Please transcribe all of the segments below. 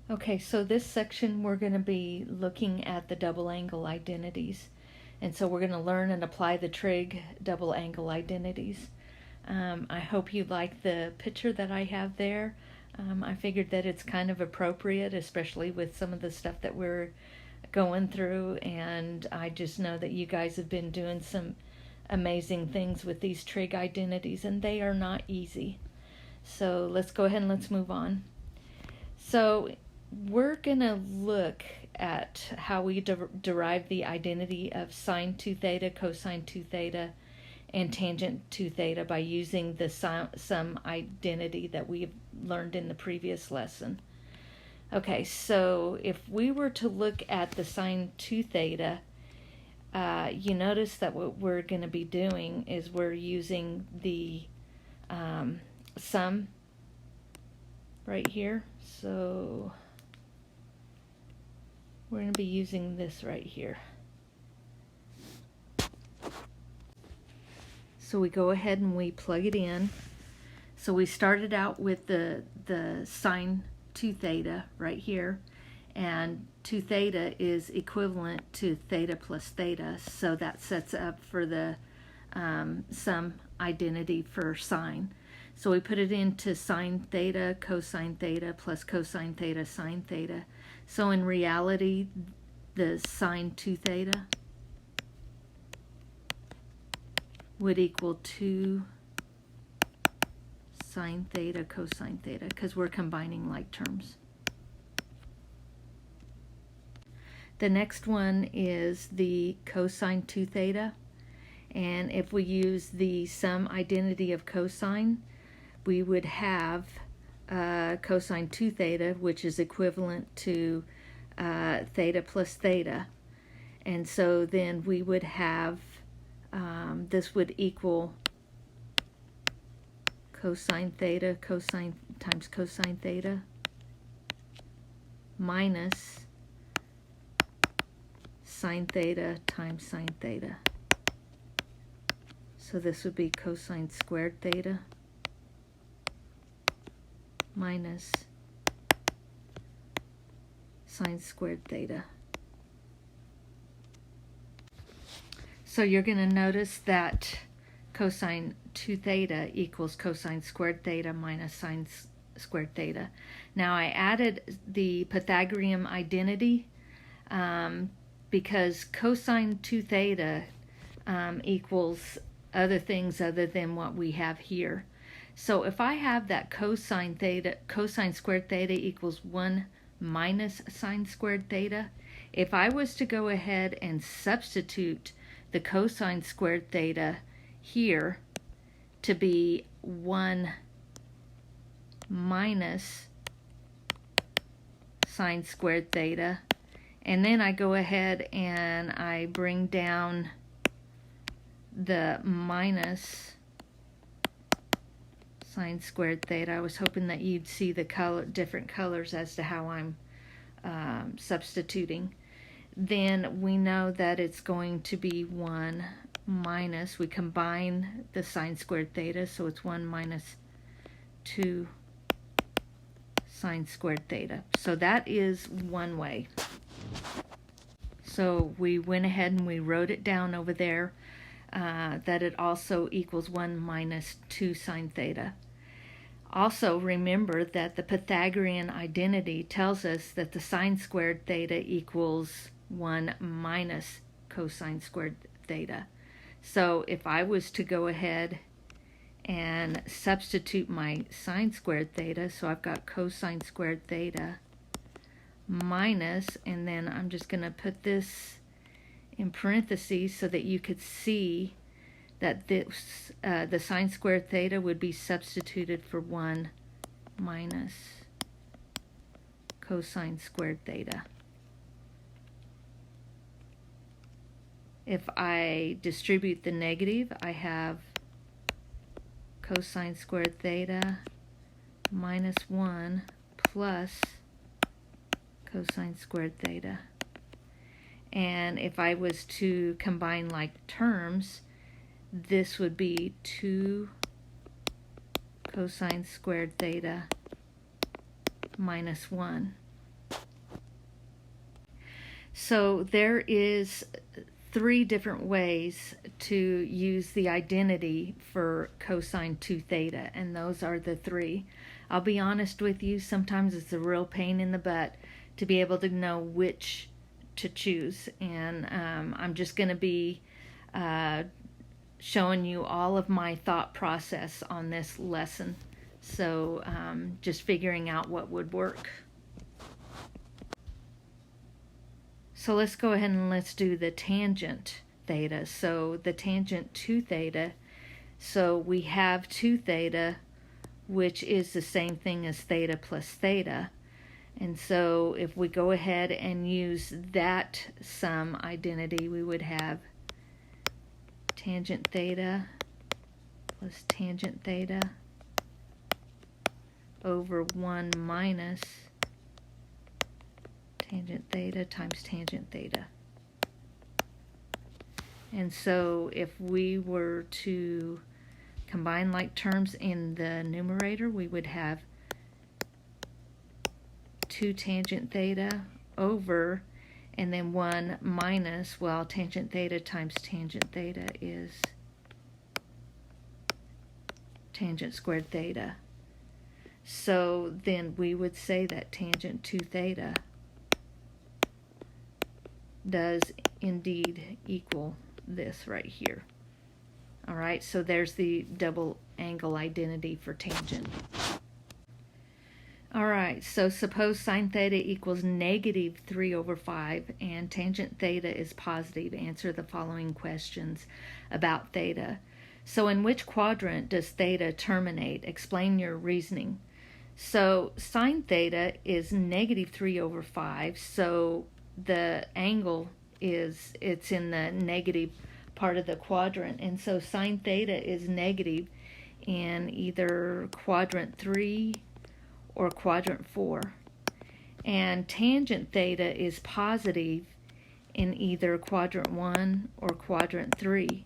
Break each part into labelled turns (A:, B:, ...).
A: Okay, so this section we're going to be looking at the double angle identities. And so we're going to learn and apply the trig double angle identities. I hope you like the picture that I have there. I figured that it's kind of appropriate, especially with some of the stuff that we're going through. And I just know that you guys have been doing some amazing things with these trig identities, and they are not easy. So let's go ahead and let's move on. So we're going to look at how we derive the identity of sine 2 theta, cosine 2 theta, and tangent 2 theta by using the sum identity that we've learned in the previous lesson. Okay, so if we were to look at the sine 2 theta, you notice that what we're going to be doing is we're using the sum right here. So we're going to be using this right here. So we go ahead and we plug it in. So we started out with the sine 2 theta right here, and 2 theta is equivalent to theta plus theta, so that sets up for the sum identity for sine. So we put it into sine theta, cosine theta, plus cosine theta, sine theta. So in reality, the sine 2 theta would equal 2 sine theta cosine theta, because we're combining like terms. The next one is the cosine 2 theta, and if we use the sum identity of cosine, we would have cosine 2 theta, which is equivalent to theta plus theta, and so then we would have this would equal cosine theta cosine times cosine theta minus sine theta times sine theta. So this would be cosine squared theta minus sine squared theta. So you're going to notice that cosine 2 theta equals cosine squared theta minus sine squared theta. Now I added the Pythagorean identity because cosine 2 theta equals other things other than what we have here. So if I have that cosine squared theta equals 1 minus sine squared theta, if I was to go ahead and substitute the cosine squared theta here to be 1 minus sine squared theta, and then I go ahead and I bring down the minus sine squared theta. I was hoping that you'd see the different colors as to how I'm substituting. Then we know that it's going to be 1 minus, we combine the sine squared theta, so it's 1 minus 2 sine squared theta. So that is one way. So we went ahead and we wrote it down over there, that it also equals 1 minus 2 sine theta. Also remember that the Pythagorean identity tells us that the sine squared theta equals 1 minus cosine squared theta. So if I was to go ahead and substitute my sine squared theta, so I've got cosine squared theta minus, and then I'm just going to put this in parentheses so that you could see that this the sine squared theta would be substituted for 1 minus cosine squared theta. If I distribute the negative, I have cosine squared theta minus 1 plus cosine squared theta. And if I was to combine like terms, this would be 2 cosine squared theta minus 1. So there is 3 different ways to use the identity for cosine 2 theta, and those are the 3. I'll be honest with you, sometimes it's a real pain in the butt to be able to know which to choose, and I'm just going to be showing you all of my thought process on this lesson. So just figuring out what would work. So let's go ahead and let's do the tangent theta. So the tangent 2 theta, so we have 2 theta, which is the same thing as theta plus theta. And so if we go ahead and use that sum identity, we would have tangent theta plus tangent theta over 1 minus tangent theta times tangent theta. And so if we were to combine like terms in the numerator, we would have 2 tangent theta over, and then 1 minus, well, tangent theta times tangent theta is tangent squared theta. So then we would say that tangent 2 theta does indeed equal this right here. All right, so there's the double angle identity for tangent. All right, so suppose sine theta equals negative 3 over 5 and tangent theta is positive. Answer the following questions about theta. So in which quadrant does theta terminate? Explain your reasoning. So sine theta is negative 3 over 5, so the angle it's in the negative part of the quadrant, and so sine theta is negative in either quadrant 3 or quadrant 4, and tangent theta is positive in either quadrant 1 or quadrant 3.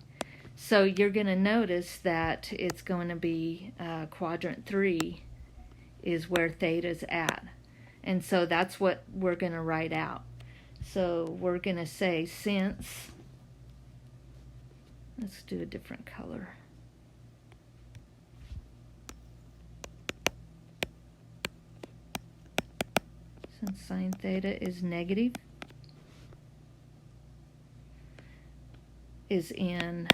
A: So you're going to notice that it's going to be quadrant 3 is where theta's at, and so that's what we're going to write out. So we're going to say since, let's do a different color. Since sine theta is negative, is in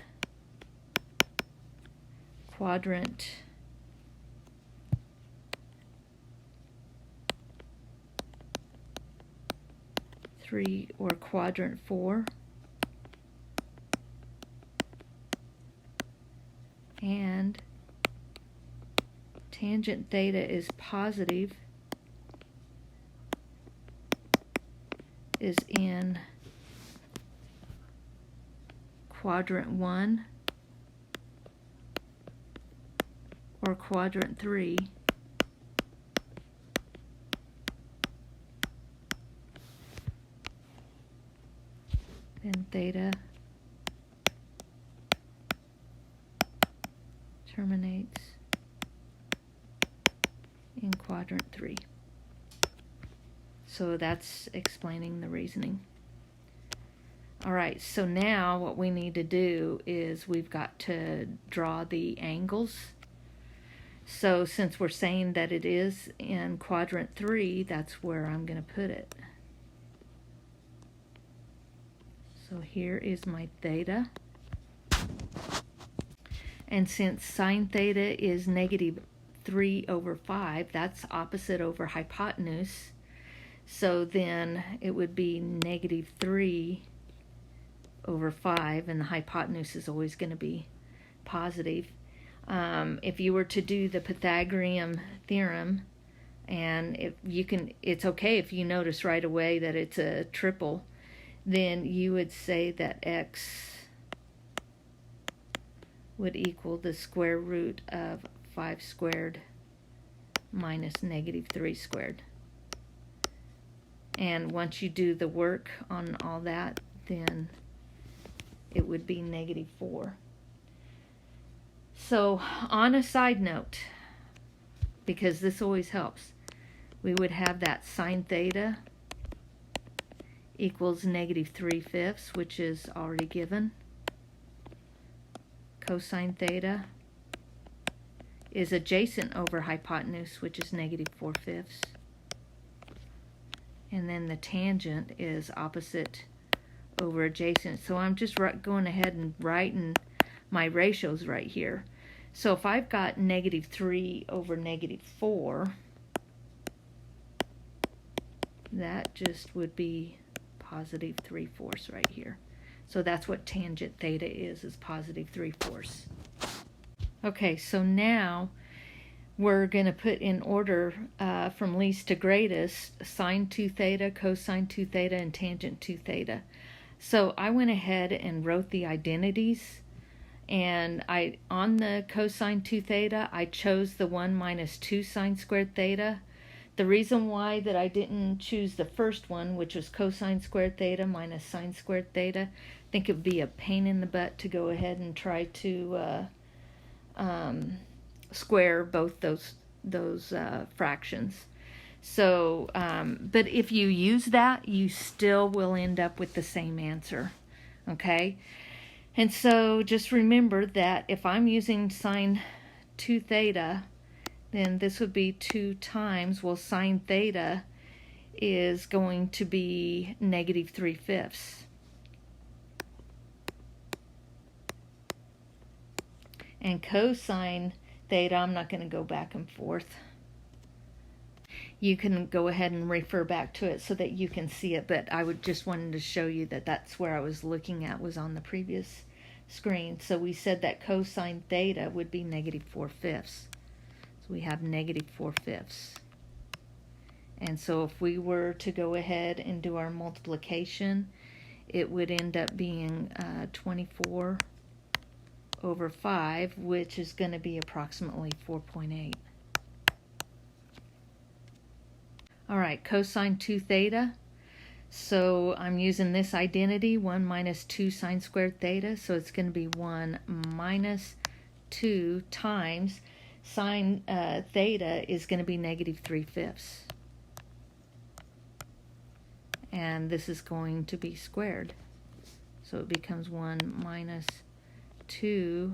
A: quadrant 3 or quadrant 4, and tangent theta is positive, is in quadrant 1 or quadrant 3, then theta terminates in quadrant 3. So that's explaining the reasoning. All right, so now what we need to do is we've got to draw the angles. So since we're saying that it is in quadrant 3, that's where I'm going to put it. So here is my theta. And since sine theta is negative 3 over 5, that's opposite over hypotenuse. So then it would be negative 3 over 5, and the hypotenuse is always going to be positive. If you were to do the Pythagorean theorem, and if you can, it's okay if you notice right away that it's a triple, then you would say that x would equal the square root of 5 squared minus negative 3 squared. And once you do the work on all that, then it would be negative 4. So on a side note, because this always helps, we would have that sine theta equals -3/5, which is already given. Cosine theta is adjacent over hypotenuse, which is -4/5. And then the tangent is opposite over adjacent. So I'm just going ahead and writing my ratios right here. So if I've got -3 over -4, that just would be +3/4 right here. So that's what tangent theta is +3/4. Okay, so now we're going to put in order from least to greatest sine 2 theta, cosine 2 theta, and tangent 2 theta. So I went ahead and wrote the identities, and on the cosine 2 theta, I chose the 1 minus 2 sine squared theta. The reason why that I didn't choose the first one, which was cosine squared theta minus sine squared theta, I think it would be a pain in the butt to go ahead and try to square both those fractions. So, but if you use that, you still will end up with the same answer, okay? And so just remember that if I'm using sine 2 theta, then this would be 2 times, well, sine theta is going to be -3/5. And cosine theta, I'm not going to go back and forth. You can go ahead and refer back to it so that you can see it, but I would just wanted to show you that that's where I was looking at, was on the previous screen. So we said that cosine theta would be -4/5. So we have -4/5. And so if we were to go ahead and do our multiplication, it would end up being 24 over 5, which is going to be approximately 4.8. All right, cosine 2 theta. So I'm using this identity, 1 minus 2 sine squared theta. So it's going to be 1 minus 2 times sine theta is going to be -3/5. And this is going to be squared. So it becomes 1 minus 2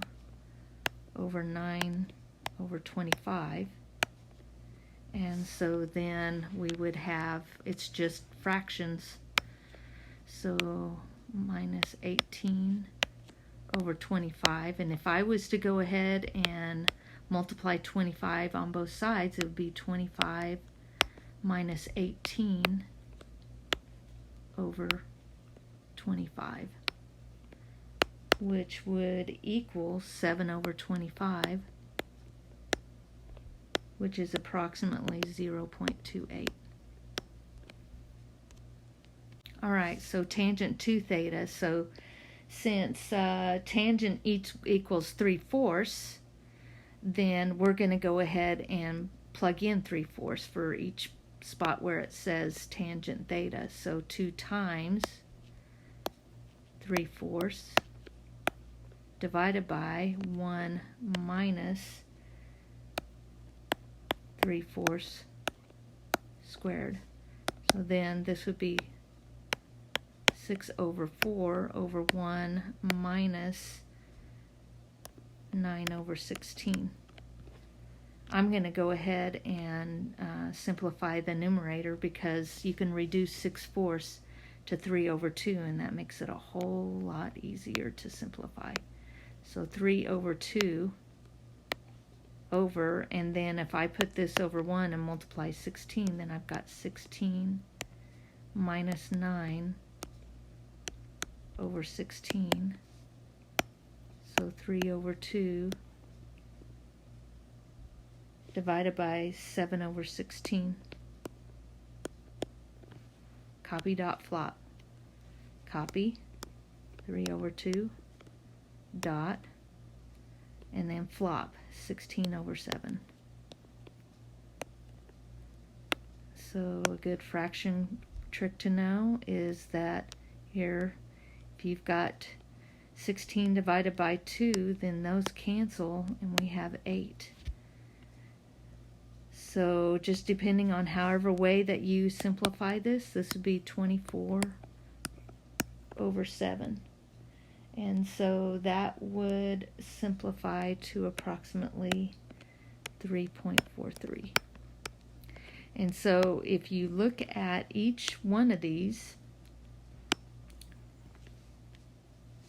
A: over 9 over 25. And so then we would have, it's just fractions. So minus 18 over 25. And if I was to go ahead and multiply 25 on both sides, it would be 25 minus 18 over 25, which would equal 7 over 25, which is approximately 0.28. All right, so tangent 2 theta. So since tangent equals 3/4, then we're going to go ahead and plug in 3/4 for each spot where it says tangent theta. So 2 times 3/4 divided by 1 minus 3/4 squared. So then this would be 6 over 4 over 1 minus 9 over 16. I'm going to go ahead and simplify the numerator, because you can reduce 6/4 to 3 over 2, and that makes it a whole lot easier to simplify. So 3 over 2 over, and then if I put this over 1 and multiply 16, then I've got 16 minus 9 over 16. So 3 over 2 divided by 7 over 16. Copy dot flop. Copy 3 over 2 dot, and then flop 16 over 7. So a good fraction trick to know is that here, if you've got 16 divided by 2, then those cancel and we have 8. So just depending on however way that you simplify this, this would be 24 over 7. And so that would simplify to approximately 3.43. And so if you look at each one of these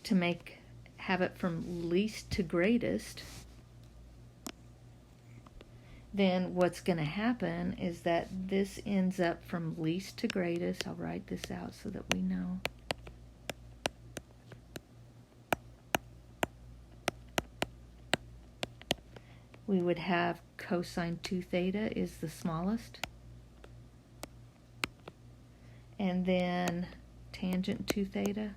A: to have it from least to greatest, then what's going to happen is that this ends up from least to greatest. I'll write this out so that we know. We would have cosine 2 theta is the smallest. And then tangent 2 theta.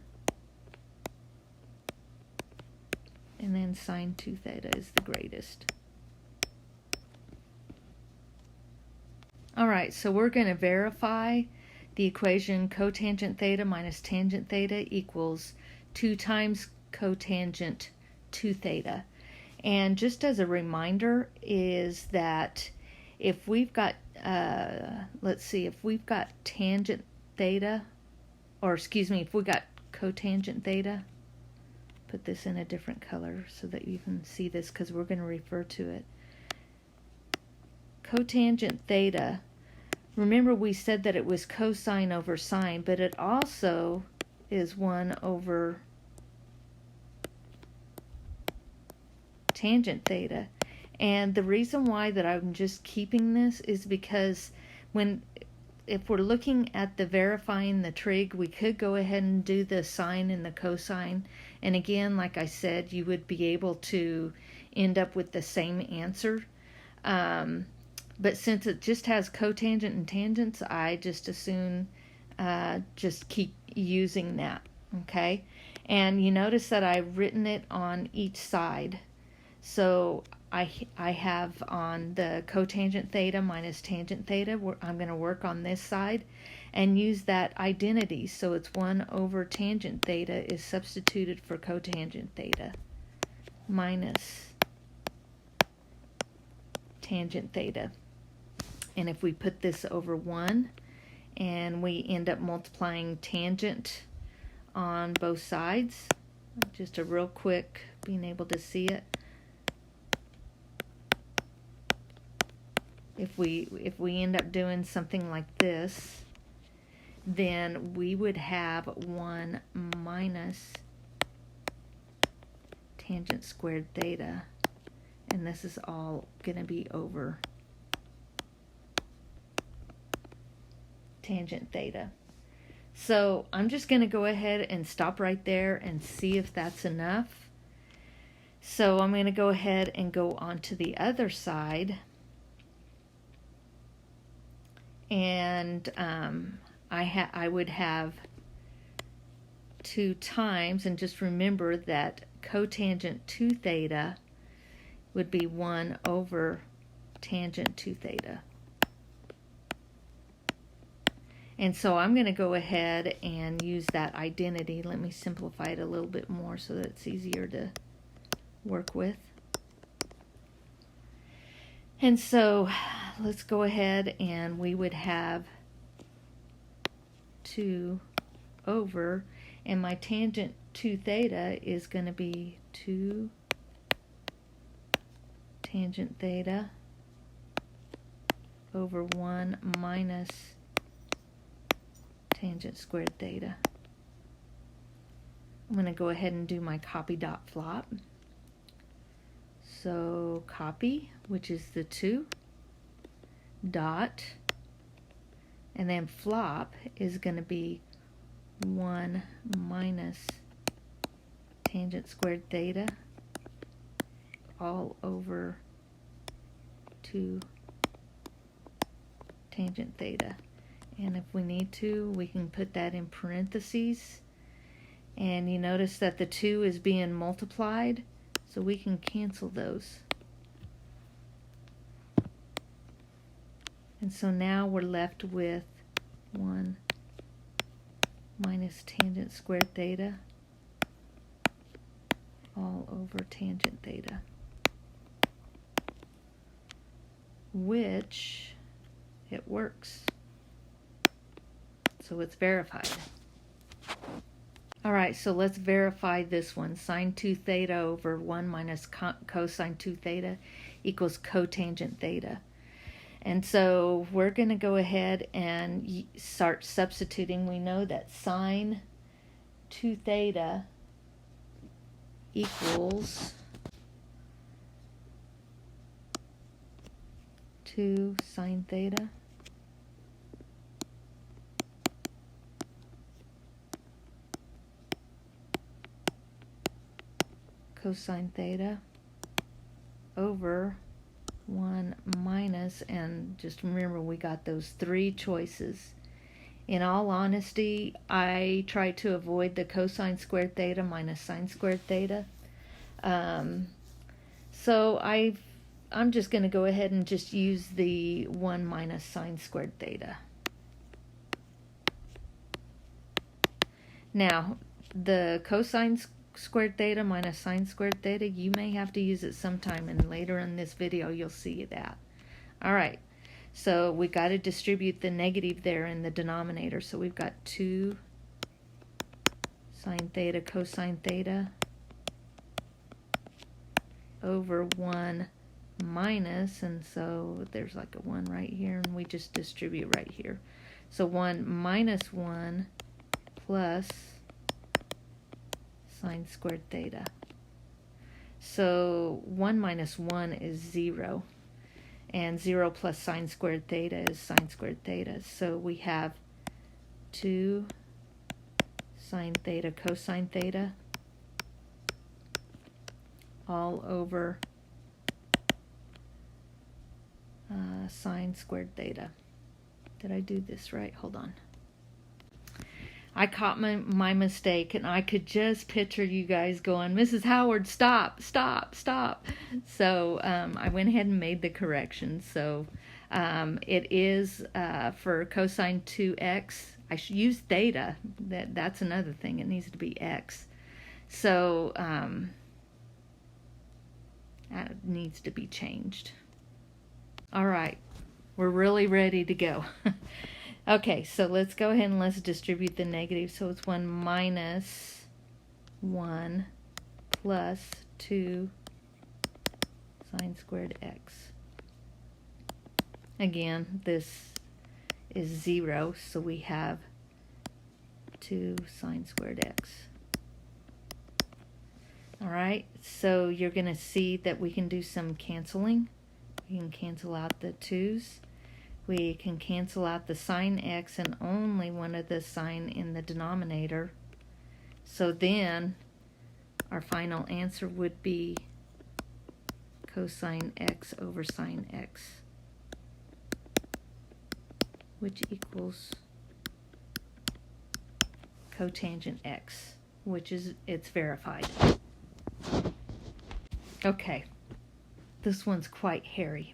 A: And then sine 2 theta is the greatest. All right, so we're going to verify the equation cotangent theta minus tangent theta equals 2 times cotangent 2 theta. And just as a reminder is that if we've got, if we've got tangent theta, if we got cotangent theta, put this in a different color so that you can see this because we're going to refer to it. Cotangent theta, remember we said that it was cosine over sine, but it also is 1 over tangent theta. And the reason why that I'm just keeping this is because if we're looking at the verifying the trig, we could go ahead and do the sine and the cosine. And again, like I said, you would be able to end up with the same answer. But since it just has cotangent and tangents, I just assume just keep using that, okay? And you notice that I've written it on each side. So I have on the cotangent theta minus tangent theta, I'm going to work on this side and use that identity. So it's 1 over tangent theta is substituted for cotangent theta minus tangent theta. And if we put this over 1 and we end up multiplying tangent on both sides, just a real quick being able to see it. If we end up doing something like this, then we would have 1 minus tangent squared theta, and this is all going to be over tangent theta. So I'm just going to go ahead and stop right there and see if that's enough. So I'm going to go ahead and go on to the other side. And I would have 2 times, and just remember that cotangent 2 theta would be 1 over tangent 2 theta. And so I'm going to go ahead and use that identity. Let me simplify it a little bit more so that it's easier to work with. And so let's go ahead and we would have 2 over, and my tangent 2 theta is going to be 2 tangent theta over 1 minus tangent squared theta. I'm going to go ahead and do my copy dot flop. So copy, which is the 2, dot, and then flop is going to be 1 minus tangent squared theta all over 2 tangent theta. And if we need to, we can put that in parentheses. And you notice that the 2 is being multiplied, so we can cancel those. And so now we're left with 1 minus tangent squared theta all over tangent theta, which it works. So it's verified. All right, so let's verify this one. Sine 2 theta over 1 minus cosine 2 theta equals cotangent theta. And so we're going to go ahead and start substituting. We know that sine 2 theta equals 2 sine theta cosine theta over 1 minus, and just remember we got those three choices. In all honesty, I try to avoid the cosine squared theta minus sine squared theta. So I'm just going to go ahead and just use the 1 minus sine squared theta. Now, the cosine squared theta minus sine squared theta, you may have to use it sometime, and later in this video you'll see that. Alright, so we got to distribute the negative there in the denominator, so we've got 2 sine theta cosine theta over 1 minus, and so there's like a 1 right here, and we just distribute right here. So 1 minus 1 plus sine squared theta. So 1 minus 1 is 0, and 0 plus sine squared theta is sine squared theta. So we have 2 sine theta cosine theta all over sine squared theta. Did I do this right? Hold on. I caught my mistake, and I could just picture you guys going, Mrs. Howard, stop, stop, stop. So I went ahead and made the correction. So it is for cosine 2x. I should use theta. That's another thing. It needs to be x. So that needs to be changed. All right, we're really ready to go. Okay, so let's go ahead and let's distribute the negative. So it's 1 minus 1 plus 2 sine squared x. Again, this is 0, so we have 2 sine squared x. Alright, so you're going to see that we can do some canceling. We can cancel out the 2's. We can cancel out the sine x and only one of the sine in the denominator. So then our final answer would be cosine x over sine x, which equals cotangent x, which is, it's verified. Okay, this one's quite hairy.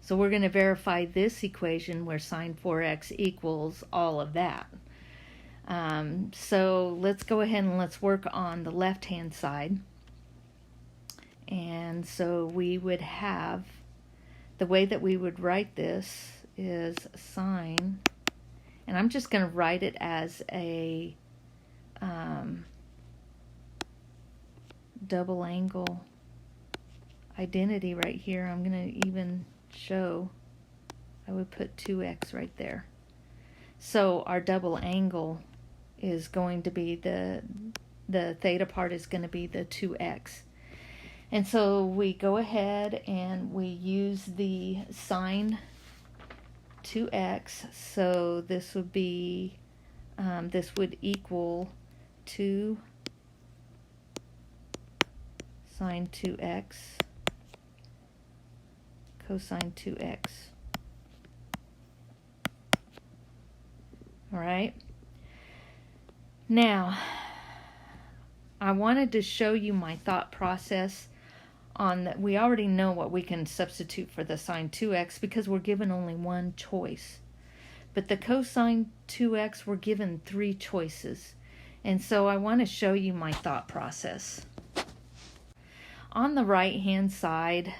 A: So we're going to verify this equation where sine 4x equals all of that. So let's go ahead and let's work on the left-hand side. And so we would have, the way that we would write this is sine, and I'm just going to write it as a double angle identity right here. I'm going to even show, I would put 2x right there. So our double angle is going to be the theta part is going to be the 2x. And so we go ahead and we use the sine 2x. So this would be, this would equal 2 sine 2x cosine 2x. All right. Now, I wanted to show you my thought process on that. We already know what we can substitute for the sine 2x because we're given only one choice. But the cosine 2x, we're given 3 choices. And so I want to show you my thought process. On the right hand side,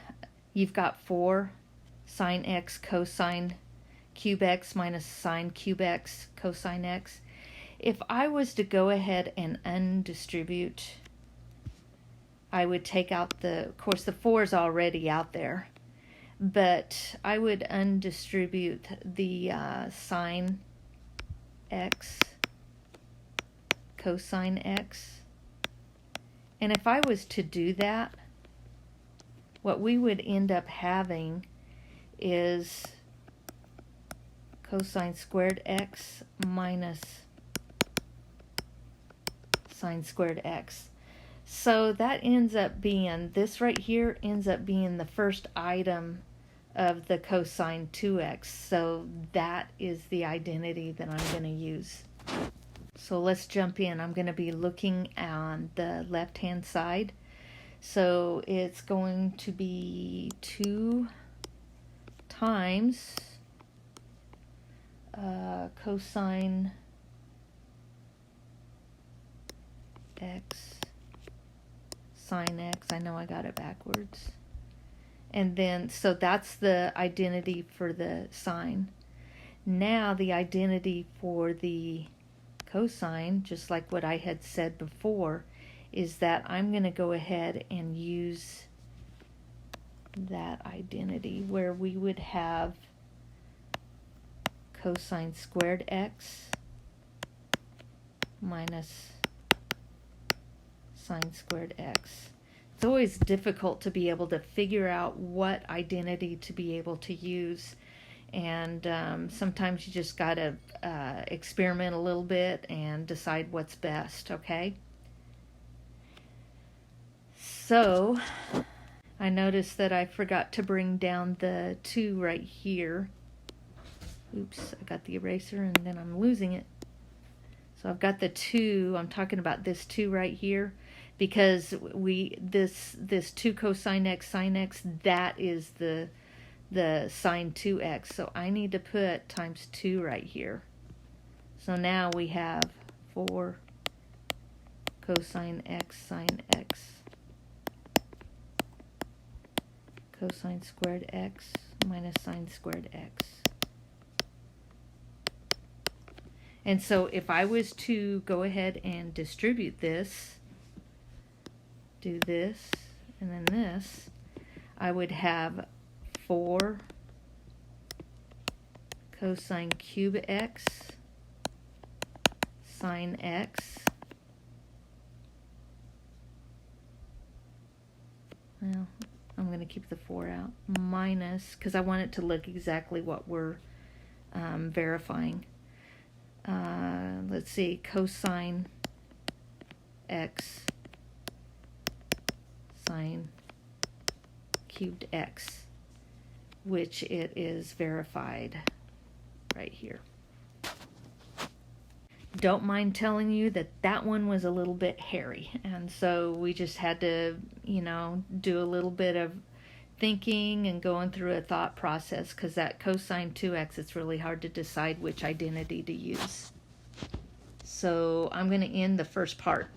A: you've got 4 sine x cosine cube x minus sine cube x cosine x. If I was to go ahead and undistribute, I would take out of course the 4 is already out there, but I would undistribute the sine x, cosine x. And if I was to do that, what we would end up having is cosine squared x minus sine squared x. So that ends up being, this right here ends up being the first item of the cosine 2x. So that is the identity that I'm going to use. So let's jump in. I'm going to be looking on the left hand side. So it's going to be 2 times cosine x sine x. I know I got it backwards. And then, so that's the identity for the sine. Now the identity for the cosine, just like what I had said before, is that I'm going to go ahead and use that identity where we would have cosine squared x minus sine squared x. It's always difficult to be able to figure out what identity to be able to use, and sometimes you just got to experiment a little bit and decide what's best, okay? So I noticed that I forgot to bring down the 2 right here. Oops, I got the eraser and then I'm losing it. So I've got the 2, I'm talking about this 2 right here, because this 2 cosine x sine x, that is the sine 2x. So I need to put times 2 right here. So now we have 4 cosine x sine x cosine squared x minus sine squared x. And so if I was to go ahead and distribute this, do this, and then this, I would have 4 cosine cube x sine x. Well, I'm going to keep the 4 out, minus, because I want it to look exactly what we're verifying. Let's see, cosine x sine cubed x, which it is verified right here. Don't mind telling you that that one was a little bit hairy, and so we just had to, do a little bit of thinking and going through a thought process, because that cosine 2x, it's really hard to decide which identity to use. So I'm going to end the first part.